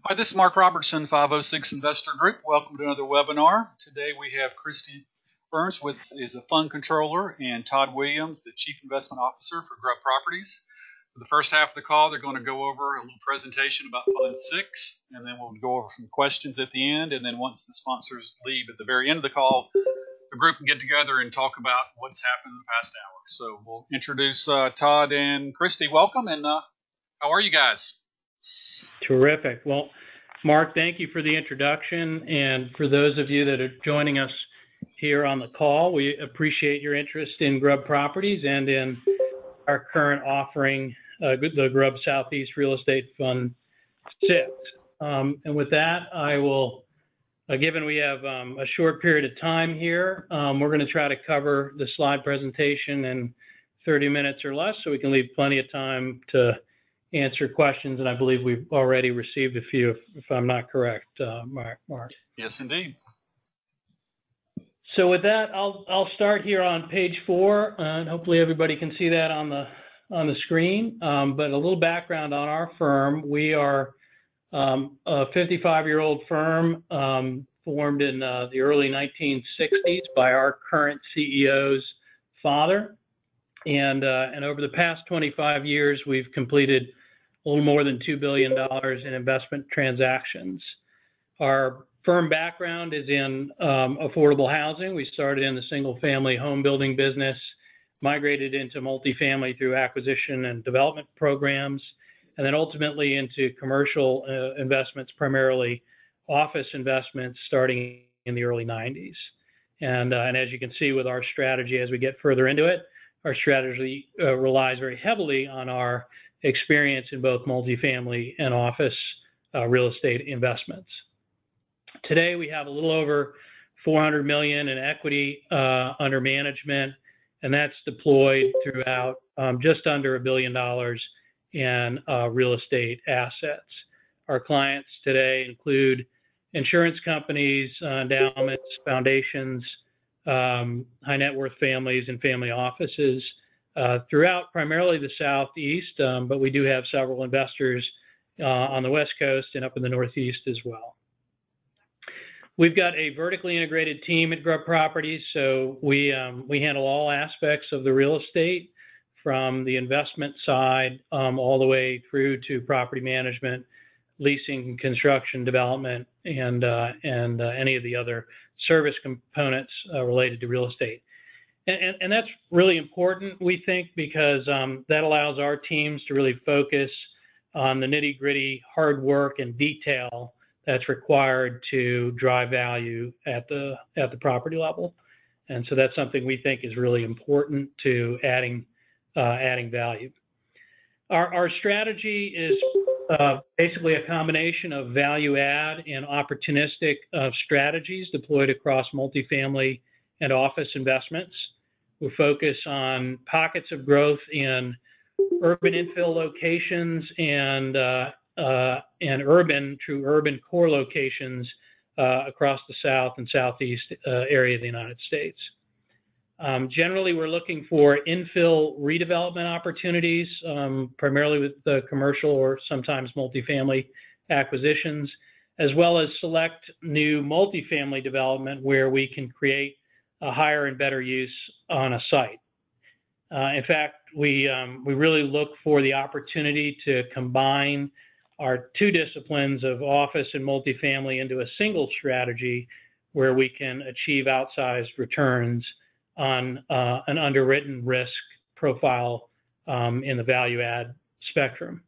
Hi, this is Mark Robertson, 506 Investor Group. Welcome to another webinar. Today we have Christy Burns, is a fund controller, and Todd Williams, the Chief Investment Officer for Grubb Properties. For the first half of the call, they're going to go over a little presentation about Fund 6, and then we'll go over some questions at the end. And then once the sponsors leave at the very end of the call, the group can get together and talk about what's happened in the past hour. So we'll introduce Todd and Christy. Welcome, and how are you guys? Terrific. Well, Mark, thank you for the introduction. And for those of you that are joining us here on the call, we appreciate your interest in Grubb Properties and in our current offering, the Grubb Southeast Real Estate Fund 6. And with that, I will, given we have a short period of time here, we're going to try to cover the slide presentation in 30 minutes or less so we can leave plenty of time to answer questions, and I believe we've already received a few, if I'm not correct, Mark. Yes, indeed. So with that, I'll start here on page 4, and hopefully everybody can see that on the screen. But a little background on our firm: we are a 55-year-old firm formed in the early 1960s by our current CEO's father. And over the past 25 years, we've completed a little more than $2 billion in investment transactions. Our firm background is in affordable housing. We started in the single-family home building business, migrated into multifamily through acquisition and development programs, and then ultimately into commercial investments, primarily office investments, starting in the early 90s. And as you can see with our strategy, as we get further into it, our strategy relies very heavily on our experience in both multifamily and office real estate investments. Today, we have a little over $400 million in equity under management, and that's deployed throughout just under $1 billion in real estate assets. Our clients today include insurance companies, endowments, foundations, high net worth families, and family offices throughout primarily the Southeast, but we do have several investors on the West Coast and up in the Northeast as well. We've got a vertically integrated team at Grubb Properties, so we handle all aspects of the real estate, from the investment side all the way through to property management, leasing, construction, development, and any of the other service components related to real estate. And that's really important, we think, because that allows our teams to really focus on the nitty-gritty hard work and detail that's required to drive value at the property level. And so that's something we think is really important to adding value. Our strategy is basically a combination of value add and opportunistic strategies deployed across multifamily and office investments. We focus on pockets of growth in urban infill locations and true urban core locations across the South and Southeast area of the United States. Generally, we're looking for infill redevelopment opportunities, primarily with the commercial or sometimes multifamily acquisitions, as well as select new multifamily development where we can create a higher and better use on a site. In fact, we really look for the opportunity to combine our two disciplines of office and multifamily into a single strategy where we can achieve outsized returns on an underwritten risk profile in the value add spectrum.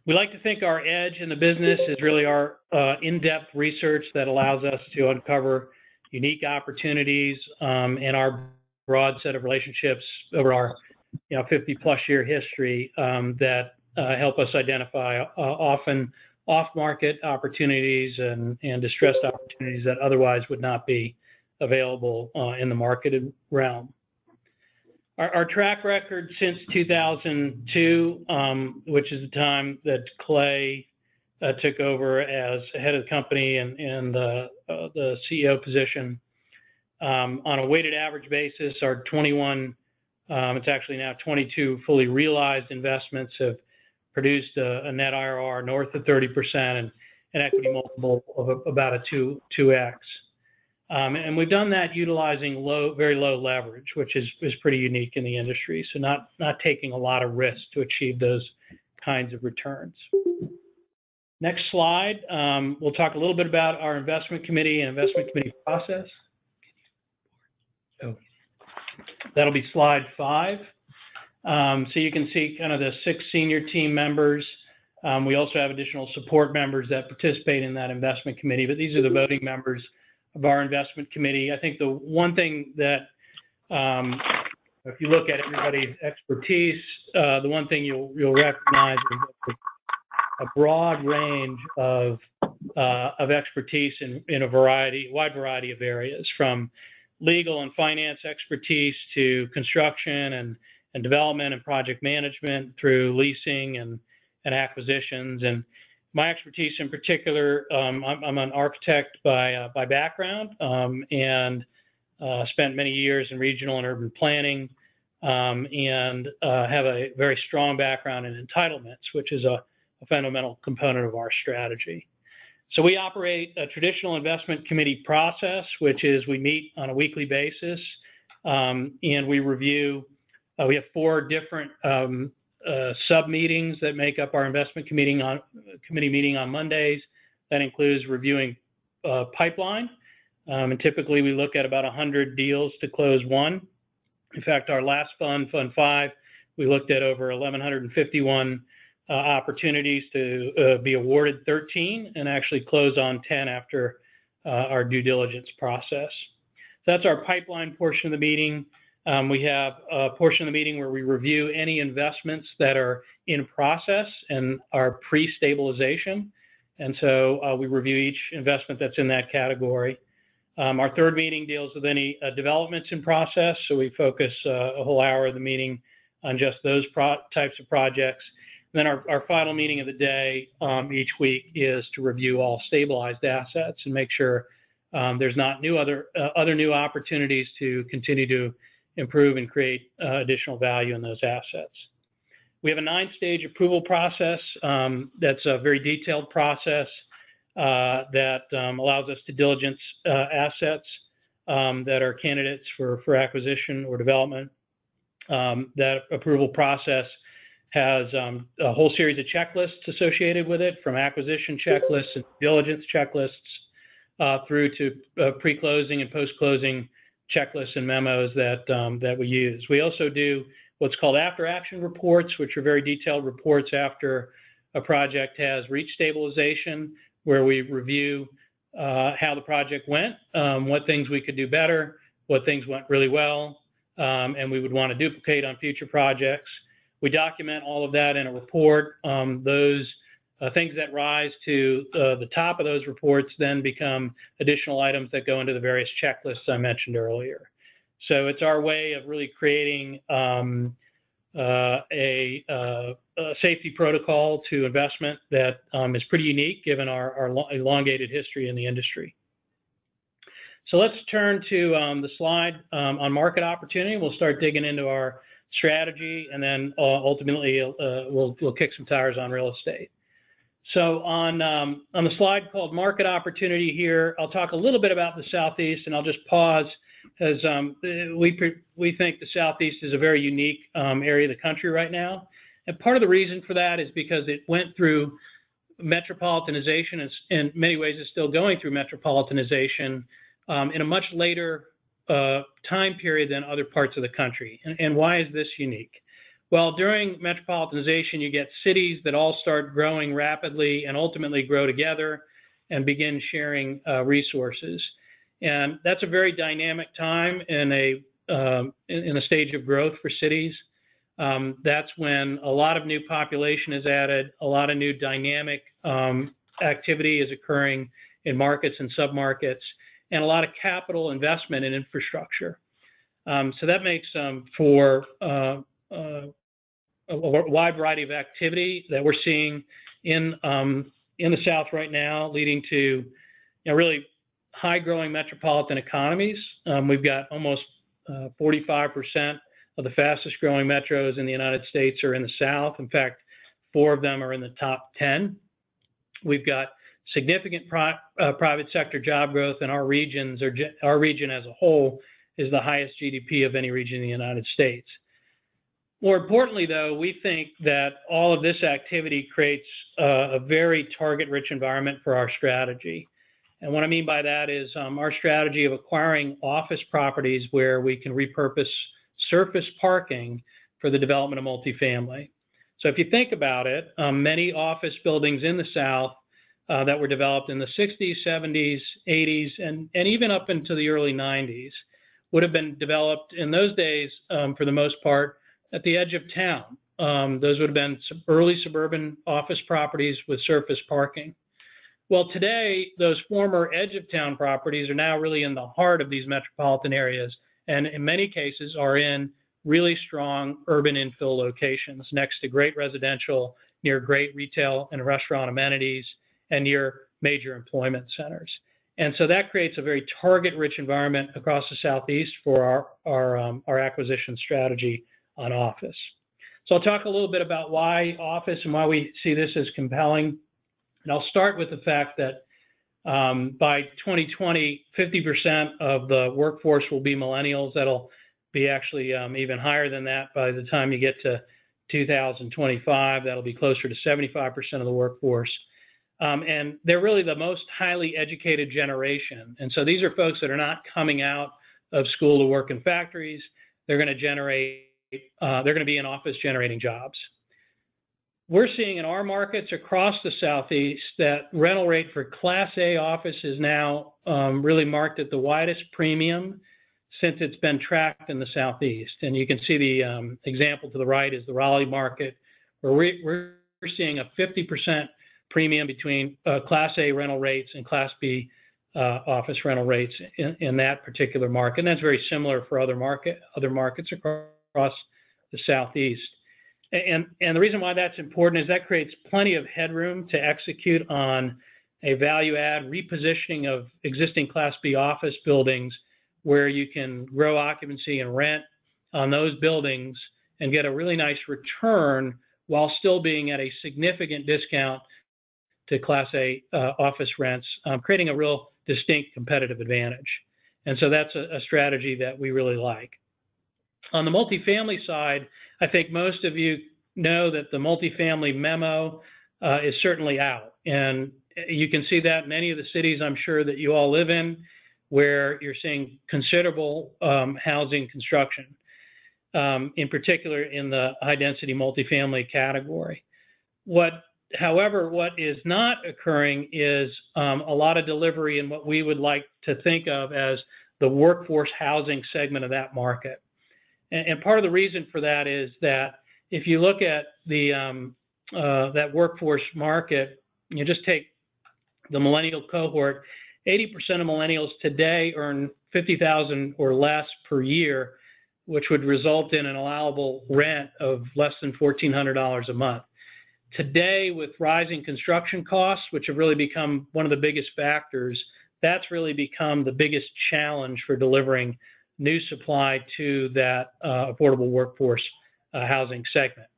We like to think our edge in the business is really our in-depth research that allows us to uncover unique opportunities in our broad set of relationships over our 50-plus year history that help us identify often off-market opportunities and distressed opportunities that otherwise would not be available in the marketed realm. Our track record since 2002, which is the time that Clay took over as head of the company and the CEO position, on a weighted average basis, our 21, it's actually now 22 fully realized investments have produced a net IRR north of 30% and an equity multiple of about a 2x. And we've done that utilizing very low leverage, which is pretty unique in the industry. So not taking a lot of risk to achieve those kinds of returns. Next slide, we'll talk a little bit about our investment committee and investment committee process. So that'll be slide 5. So you can see kind of the 6 senior team members. We also have additional support members that participate in that investment committee, but these are the voting members of our investment committee. I think the one thing that, if you look at everybody's expertise, the one thing you'll recognize is a broad range of expertise in a wide variety of areas, from legal and finance expertise to construction and development and project management through leasing and acquisitions. And my expertise in particular, I'm an architect by background, and spent many years in regional and urban planning, and have a very strong background in entitlements, which is a fundamental component of our strategy. So we operate a traditional investment committee process, which is we meet on a weekly basis, and we review. We have 4 different sub-meetings that make up our investment committee meeting on Mondays. That includes reviewing pipeline, and typically we look at about 100 deals to close one. In fact, our last fund, Fund 5, we looked at over 1,151 opportunities to be awarded 13 and actually close on 10 after our due diligence process. So that's our pipeline portion of the meeting. We have a portion of the meeting where we review any investments that are in process and are pre-stabilization. And so we review each investment that's in that category. Our third meeting deals with any developments in process. So we focus a whole hour of the meeting on just those types of projects. And then our final meeting of the day each week is to review all stabilized assets and make sure there's not other new opportunities to continue to improve and create additional value in those assets. We have a 9-stage approval process that's a very detailed process that allows us to diligence assets that are candidates for acquisition or development. That approval process has a whole series of checklists associated with it, from acquisition checklists and diligence checklists through to pre-closing and post-closing checklists and memos that we use. We also do what's called after-action reports, which are very detailed reports after a project has reached stabilization, where we review how the project went, what things we could do better, what things went really well, and we would want to duplicate on future projects. We document all of that in a report. Those things that rise to the top of those reports then become additional items that go into the various checklists I mentioned earlier. So it's our way of really creating a safety protocol to investment that is pretty unique given our elongated history in the industry. So let's turn to the slide on market opportunity. We'll start digging into our strategy, and then ultimately we'll kick some tires on real estate. So on the slide called Market Opportunity here, I'll talk a little bit about the Southeast, and I'll just pause as we think the Southeast is a very unique area of the country right now. And part of the reason for that is because it went through metropolitanization, and in many ways is still going through metropolitanization in a much later time period than other parts of the country. And why is this unique? Well, during metropolitanization, you get cities that all start growing rapidly and ultimately grow together and begin sharing resources. And that's a very dynamic time in a stage of growth for cities. That's when a lot of new population is added, a lot of new dynamic activity is occurring in markets and submarkets, and a lot of capital investment in infrastructure. So that makes for a wide variety of activity that we're seeing in the South right now, leading to really high-growing metropolitan economies. We've got almost 45% of the fastest-growing metros in the United States are in the South. In fact, 4 of them are in the top 10. We've got significant private sector job growth, and our region as a whole is the highest GDP of any region in the United States. More importantly, though, we think that all of this activity creates a very target-rich environment for our strategy. And what I mean by that is our strategy of acquiring office properties where we can repurpose surface parking for the development of multifamily. So if you think about it, many office buildings in the South that were developed in the 60s, 70s, 80s, and even up into the early 90s would have been developed in those days, for the most part, at the edge of town. Those would have been early suburban office properties with surface parking. Well, today, those former edge of town properties are now really in the heart of these metropolitan areas, and in many cases are in really strong urban infill locations next to great residential, near great retail and restaurant amenities, and near major employment centers. And so that creates a very target-rich environment across the Southeast for our acquisition strategy on office. So I'll talk a little bit about why office and why we see this as compelling. And I'll start with the fact that by 2020, 50% of the workforce will be millennials. That'll be actually even higher than that by the time you get to 2025. That'll be closer to 75% of the workforce. And they're really the most highly educated generation. And so these are folks that are not coming out of school to work in factories. They're going to be in office generating jobs. We're seeing in our markets across the Southeast that rental rate for Class A office is now really marked at the widest premium since it's been tracked in the Southeast. And you can see the example to the right is the Raleigh market, where we're seeing a 50% premium between Class A rental rates and Class B office rental rates in that particular market. And that's very similar for other markets across the Southeast. And the reason why that's important is that creates plenty of headroom to execute on a value add repositioning of existing Class B office buildings where you can grow occupancy and rent on those buildings and get a really nice return while still being at a significant discount to Class A office rents, creating a real distinct competitive advantage. And so that's a strategy that we really like. On the multifamily side, I think most of you know that the multifamily memo is certainly out. And you can see that in many of the cities I'm sure that you all live in, where you're seeing considerable housing construction, in particular in the high-density multifamily category. However, what is not occurring is a lot of delivery in what we would like to think of as the workforce housing segment of that market. And part of the reason for that is that if you look at the that workforce market, you just take the millennial cohort, 80% of millennials today earn $50,000 or less per year, which would result in an allowable rent of less than $1,400 a month. Today, with rising construction costs, which have really become one of the biggest factors, that's really become the biggest challenge for delivering new supply to that affordable workforce housing segment.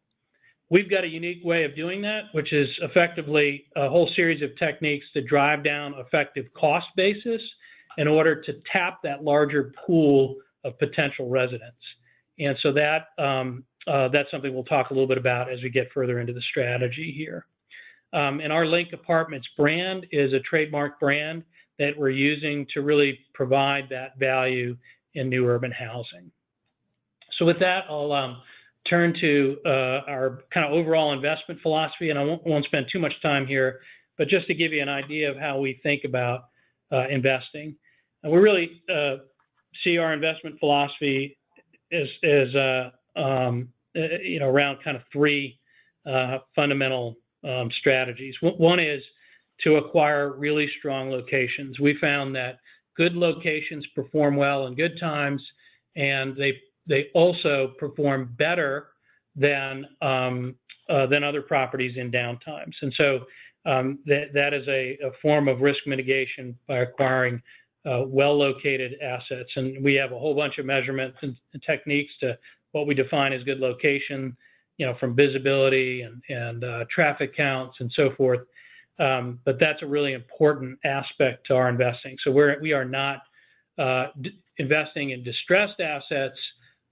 We've got a unique way of doing that, which is effectively a whole series of techniques to drive down effective cost basis in order to tap that larger pool of potential residents. And so that's something we'll talk a little bit about as we get further into the strategy here. And our Link Apartments brand is a trademark brand that we're using to really provide that value in new urban housing. So with that, I'll turn to our kind of overall investment philosophy, and I won't spend too much time here, but just to give you an idea of how we think about investing. And we really see our investment philosophy as around kind of 3 fundamental strategies. One is to acquire really strong locations. We found that good locations perform well in good times, and they also perform better than other properties in down times. And so that is a form of risk mitigation by acquiring well-located assets. And we have a whole bunch of measurements and techniques to what we define as good location. from visibility and traffic counts and so forth. But that's a really important aspect to our investing. So we are not investing in distressed assets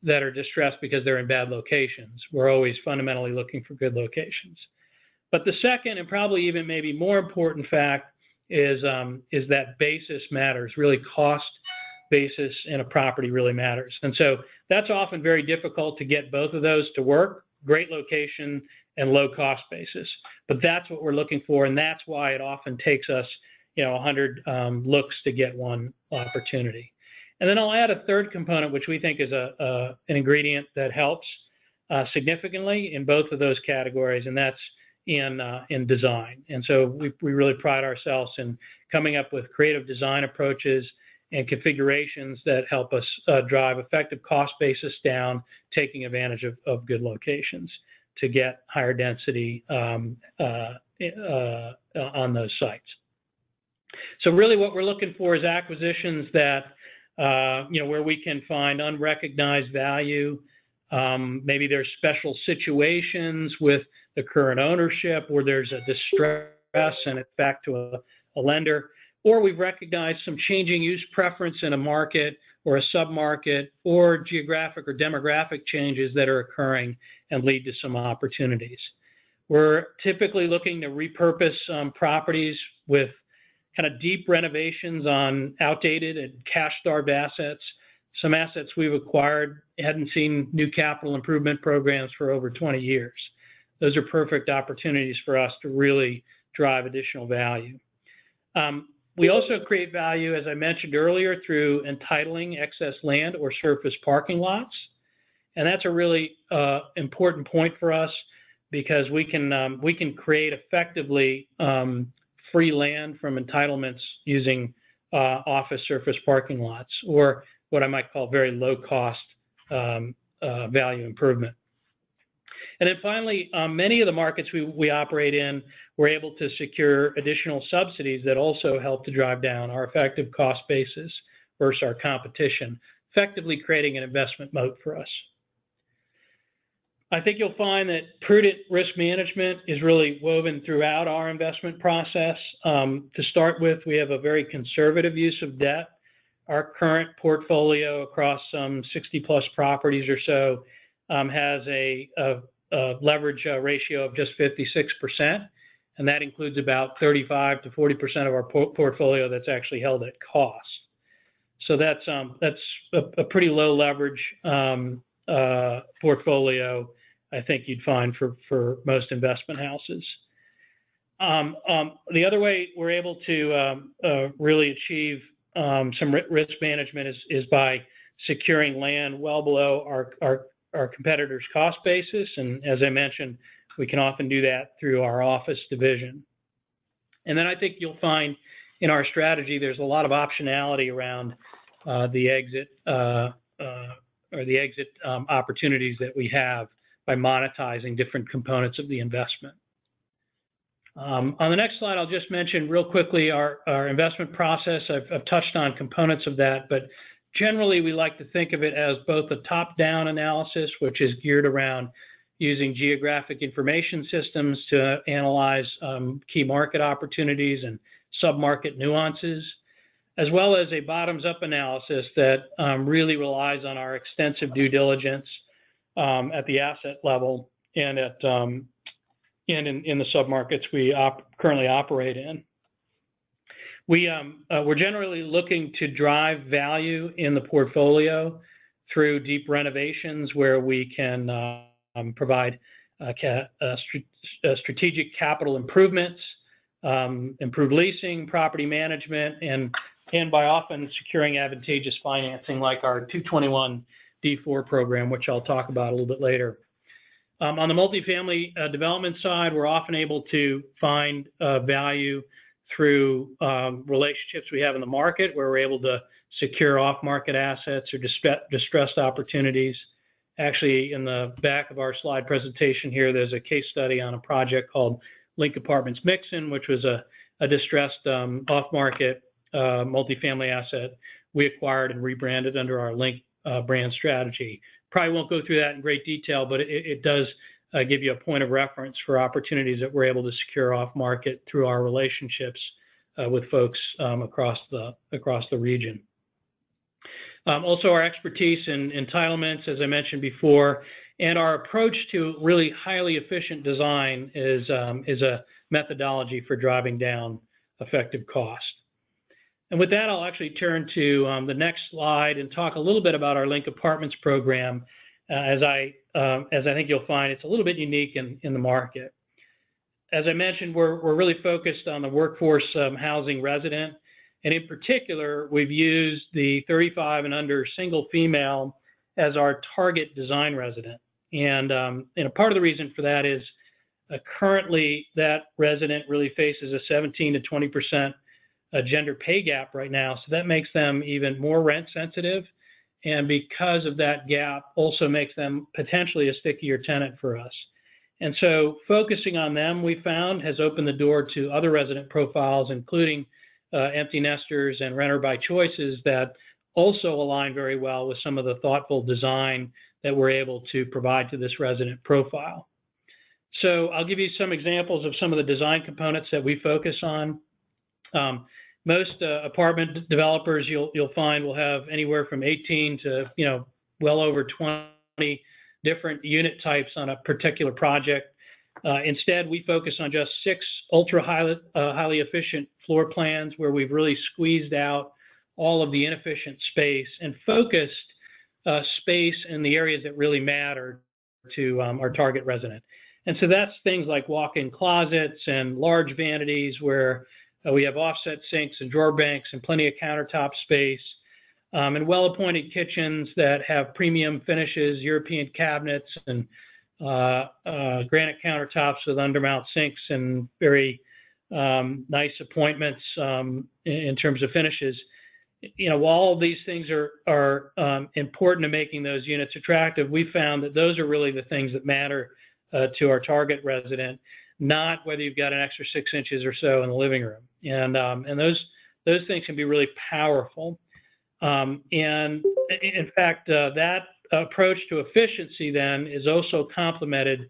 that are distressed because they're in bad locations. We're always fundamentally looking for good locations. But the second, and probably even maybe more important fact, is that basis matters. Really, cost basis in a property really matters. And so that's often very difficult to get both of those to work: great location and low cost basis. But that's what we're looking for, and that's why it often takes us 100 looks to get one opportunity. And then I'll add a third component, which we think is an ingredient that helps significantly in both of those categories, and that's in design. And so we really pride ourselves in coming up with creative design approaches and configurations that help us drive effective cost basis down, taking advantage of good locations to get higher density on those sites. So really what we're looking for is acquisitions that where we can find unrecognized value. Maybe there's special situations with the current ownership where there's a distress and it's back to a lender, or we've recognized some changing use preference in a market or a submarket, or geographic or demographic changes that are occurring and lead to some opportunities. We're typically looking to repurpose properties with kind of deep renovations on outdated and cash-starved assets. Some assets we've acquired hadn't seen new capital improvement programs for over 20 years. Those are perfect opportunities for us to really drive additional value. We also create value, as I mentioned earlier, through entitling excess land or surface parking lots. And that's a really important point for us, because we can create effectively free land from entitlements using office surface parking lots, or what I might call very low cost value improvement. And then finally, many of the markets we operate in, we're able to secure additional subsidies that also help to drive down our effective cost basis versus our competition, effectively creating an investment moat for us. I think you'll find that prudent risk management is really woven throughout our investment process. To start with, we have a very conservative use of debt. Our current portfolio across some 60 plus properties or so has a leverage ratio of just 56%, and that includes about 35 to 40% of our portfolio that's actually held at cost. So that's a pretty low leverage portfolio, I think you'd find for most investment houses. The other way we're able to really achieve some risk management is by securing land well below our competitors' cost basis. And as I mentioned, we can often do that through our office division. And then I think you'll find in our strategy there's a lot of optionality around the exit opportunities that we have by monetizing different components of the investment. On the next slide, I'll just mention real quickly our investment process. I've touched on components of that, but generally we like to think of it as both a top-down analysis, which is geared around using geographic information systems to analyze key market opportunities and sub-market nuances, as well as a bottoms-up analysis that really relies on our extensive due diligence at the asset level and in the submarkets we currently operate in. We're generally looking to drive value in the portfolio through deep renovations where we can provide strategic capital improvements, improved leasing, property management, and by often securing advantageous financing like our 221(d)(4) program, which I'll talk about a little bit later. On the multifamily development side, we're often able to find value through relationships we have in the market, where we're able to secure off-market assets or distressed opportunities. Actually, in the back of our slide presentation here, there's a case study on a project called Link Apartments Mixon, which was a distressed off-market multifamily asset we acquired and rebranded under our Link brand strategy. Probably won't go through that in great detail, but it does give you a point of reference for opportunities that we're able to secure off market through our relationships with folks across the region. Also, our expertise in entitlements, as I mentioned before, and our approach to really highly efficient design is a methodology for driving down effective cost. And with that, I'll actually turn to the next slide and talk a little bit about our Link Apartments program. As I think you'll find, it's a little bit unique in the market. As I mentioned, we're really focused on the workforce housing resident, and in particular, we've used the 35 and under single female as our target design resident. And a part of the reason for that is currently that resident really faces a 17 to 20% gender pay gap right now, so that makes them even more rent sensitive. And because of that gap, also makes them potentially a stickier tenant for us. And so focusing on them, we found, has opened the door to other resident profiles, including empty nesters and renter by choices that also align very well with some of the thoughtful design that we're able to provide to this resident profile. So I'll give you some examples of some of the design components that we focus on. Most apartment developers you'll find will have anywhere from 18 to well over 20 different unit types on a particular project. Instead, we focus on just 6 ultra highly efficient floor plans where we've really squeezed out all of the inefficient space and focused space in the areas that really matter to our target resident. And so that's things like walk-in closets and large vanities where we have offset sinks and drawer banks and plenty of countertop space, and well-appointed kitchens that have premium finishes, European cabinets, and granite countertops with undermount sinks and very nice appointments in terms of finishes. While all of these things are important to making those units attractive, we found that those are really the things that matter to our target resident, not whether you've got an extra 6 inches or so in the living room. And those things can be really powerful. And in fact, that approach to efficiency then is also complemented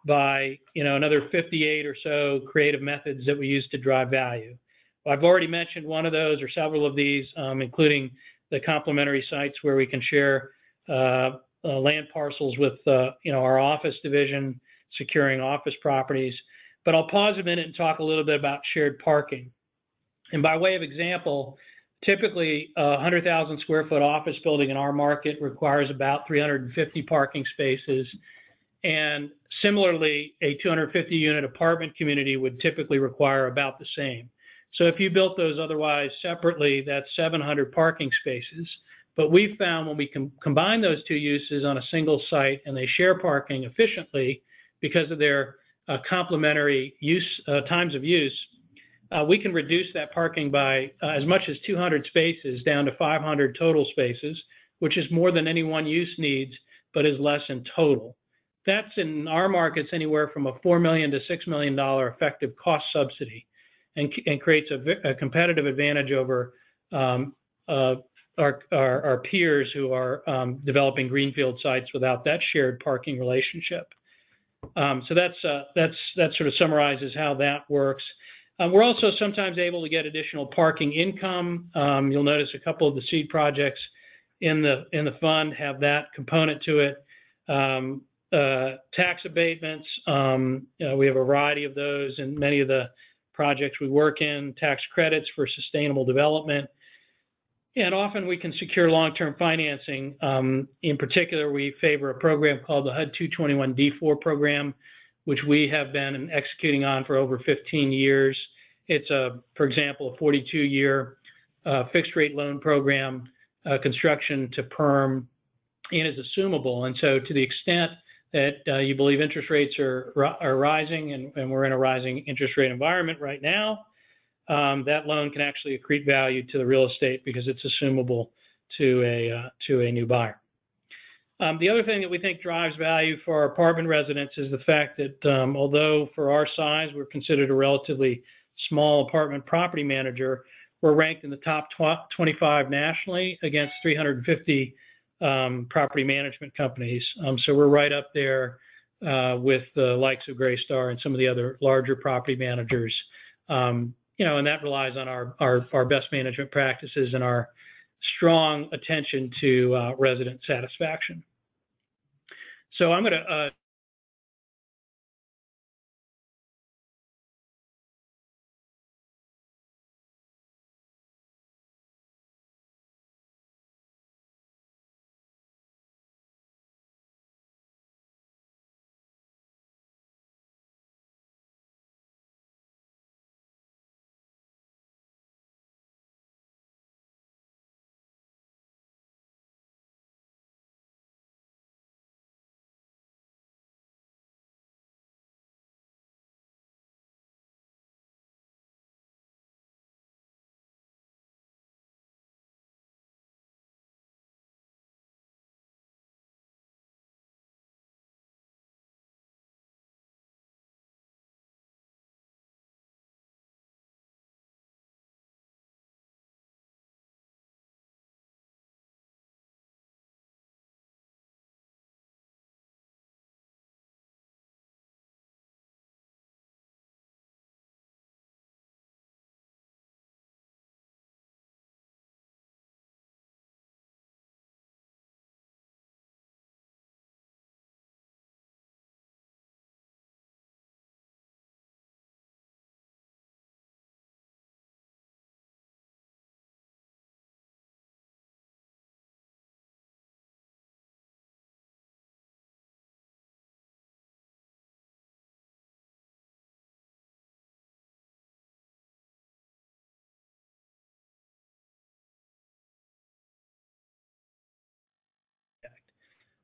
by another 58 or so creative methods that we use to drive value. I've already mentioned one of those or several of these, including the complementary sites where we can share land parcels with our office division, securing office properties. But I'll pause a minute and talk a little bit about shared parking. And by way of example, typically a 100,000 square foot office building in our market requires about 350 parking spaces. And similarly, a 250 unit apartment community would typically require about the same. So if you built those otherwise separately, that's 700 parking spaces. But we've found when we combine those two uses on a single site and they share parking efficiently because of their complementary times of use, we can reduce that parking by as much as 200 spaces down to 500 total spaces, which is more than any one use needs, but is less in total. That's in our markets anywhere from a $4 million to $6 million effective cost subsidy, and creates a competitive advantage over our peers who are developing greenfield sites without that shared parking relationship. So that sort of summarizes how that works. We're also sometimes able to get additional parking income. You'll notice a couple of the seed projects in the fund have that component to it. Tax abatements, we have a variety of those in many of the projects we work in, tax credits for sustainable development. And often we can secure long-term financing. In particular, we favor a program called the HUD 221D4 program, which we have been executing on for over 15 years. It's, for example, a 42-year fixed-rate loan program, construction to perm, and is assumable. And so to the extent that you believe interest rates are rising, and we're in a rising interest rate environment right now, that loan can actually accrete value to the real estate because it's assumable to a new buyer. The other thing that we think drives value for our apartment residents is the fact that although for our size we're considered a relatively small apartment property manager, we're ranked in the top 25 nationally against 350 property management companies. So we're right up there with the likes of Greystar and some of the other larger property managers. And that relies on our best management practices and our strong attention to resident satisfaction. So I'm going to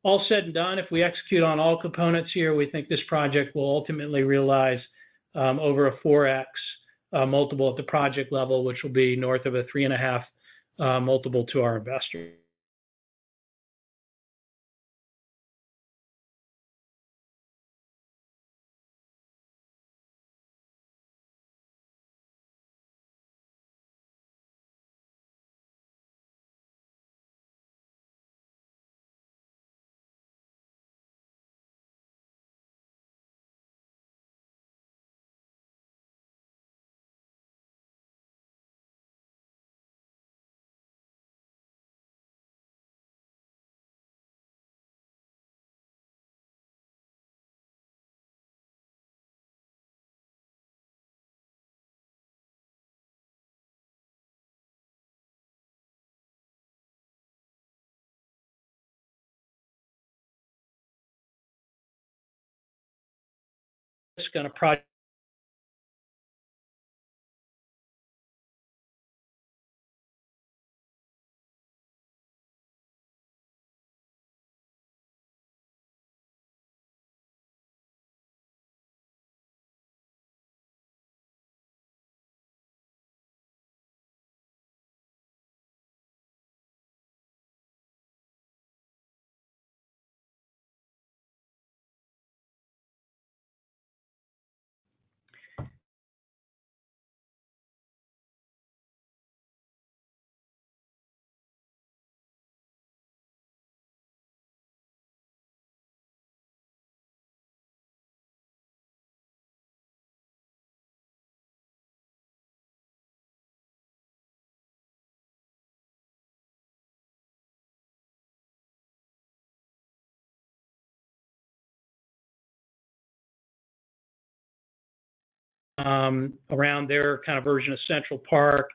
all said and done, if we execute on all components here, we think this project will ultimately realize over a 4x multiple at the project level, which will be north of a 3.5 multiple to our investors. It's going to project around their kind of version of Central Park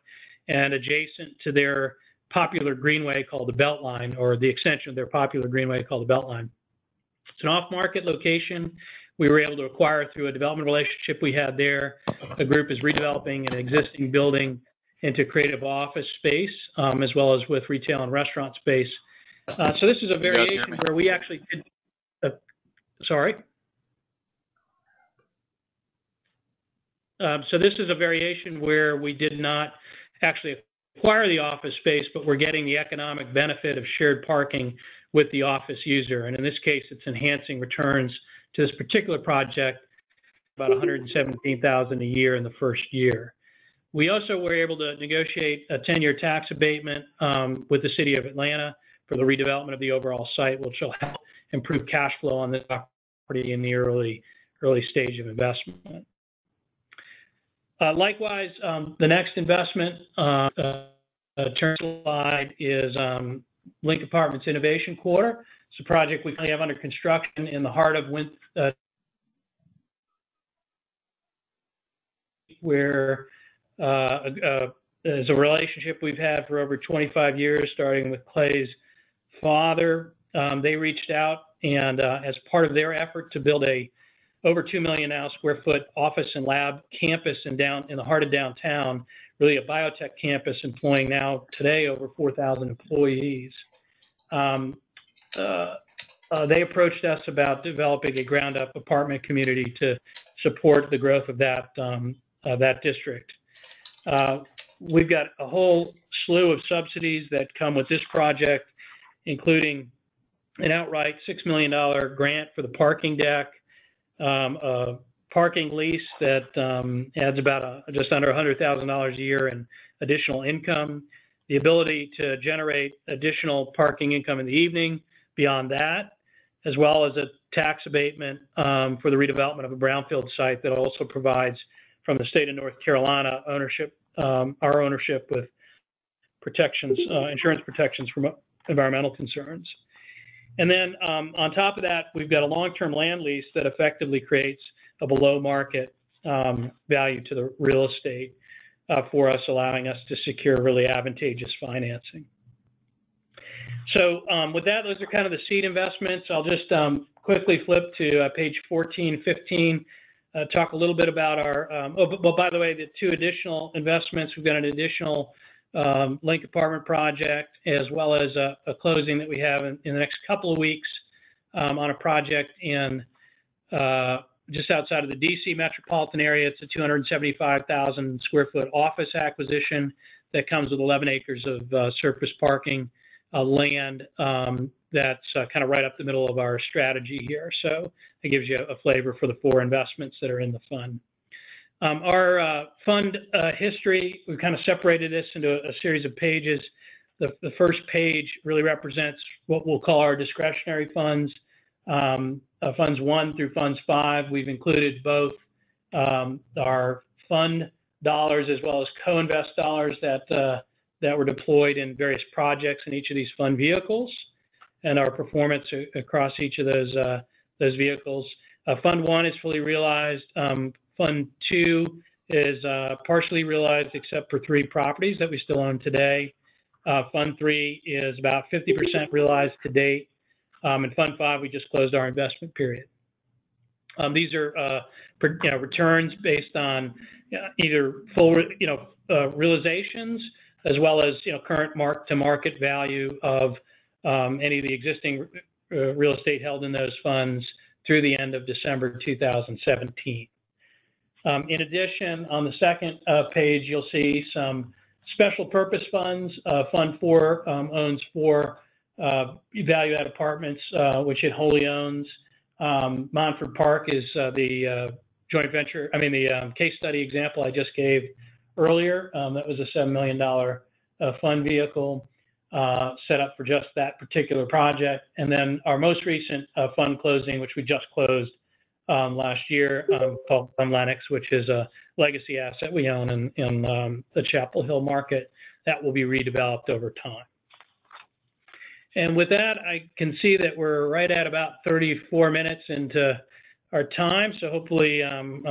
and adjacent to their popular greenway called the Beltline, or the extension of their popular greenway called the Beltline. It's an off-market location we were able to acquire through a development relationship we had there. The group is redeveloping an existing building into creative office space, as well as with retail and restaurant space. So this is a variation where we actually did, sorry. So this is a variation where we did not actually acquire the office space, but we're getting the economic benefit of shared parking with the office user. And in this case, it's enhancing returns to this particular project, about $117,000 a year in the first year. We also were able to negotiate a 10-year tax abatement with the City of Atlanta for the redevelopment of the overall site, which will help improve cash flow on this property in the early stage of investment. Likewise, the next investment turn slide is Link Apartments Innovation Quarter. It's a project we currently have under construction in the heart of where is a relationship we've had for over 25 years, starting with Clay's father. They reached out and as part of their effort to build a over 2 million now square foot office and lab campus in the heart of downtown, really a biotech campus employing now today over 4,000 employees. They approached us about developing a ground up apartment community to support the growth of that district. We've got a whole slew of subsidies that come with this project, including an outright $6 million grant for the parking deck, a parking lease that adds about just under $100,000 a year in additional income, the ability to generate additional parking income in the evening beyond that, as well as a tax abatement for the redevelopment of a brownfield site that also provides from the state of North Carolina our ownership with protections, insurance protections from environmental concerns. And then on top of that, we've got a long-term land lease that effectively creates a below-market value to the real estate for us, allowing us to secure really advantageous financing. So with that, those are kind of the seed investments. I'll just quickly flip to page 14, 15, talk a little bit about our, well, by the way, the two additional investments, we've got an additional Link apartment project, as well as a closing that we have in the next couple of weeks on a project in just outside of the DC metropolitan area. It's a 275,000 square foot office acquisition that comes with 11 acres of surface parking land that's kind of right up the middle of our strategy here. So it gives you a flavor for the four investments that are in the fund. Our fund history, we've kind of separated this into a series of pages. The first page really represents what we'll call our discretionary funds, funds 1 through funds 5. We've included both our fund dollars as well as co-invest dollars that were deployed in various projects in each of these fund vehicles, and our performance across each of those vehicles. Fund 1 is fully realized. Fund 2 is partially realized except for 3 properties that we still own today. Fund 3 is about 50% realized to date. And Fund 5, we just closed our investment period. These are returns based on either full realizations as well as current mark-to-market value of any of the existing real estate held in those funds through the end of December 2017. In addition, on the second page, you'll see some special purpose funds. Fund 4 owns 4 value-add apartments, which it wholly owns. Montford Park is the joint venture, the case study example I just gave earlier. That was a $7 million fund vehicle set up for just that particular project. And then our most recent fund closing, which we just closed last year, called Lennox, which is a legacy asset we own in the Chapel Hill market that will be redeveloped over time. And with that, I can see that we're right at about 34 minutes into our time. So hopefully I'm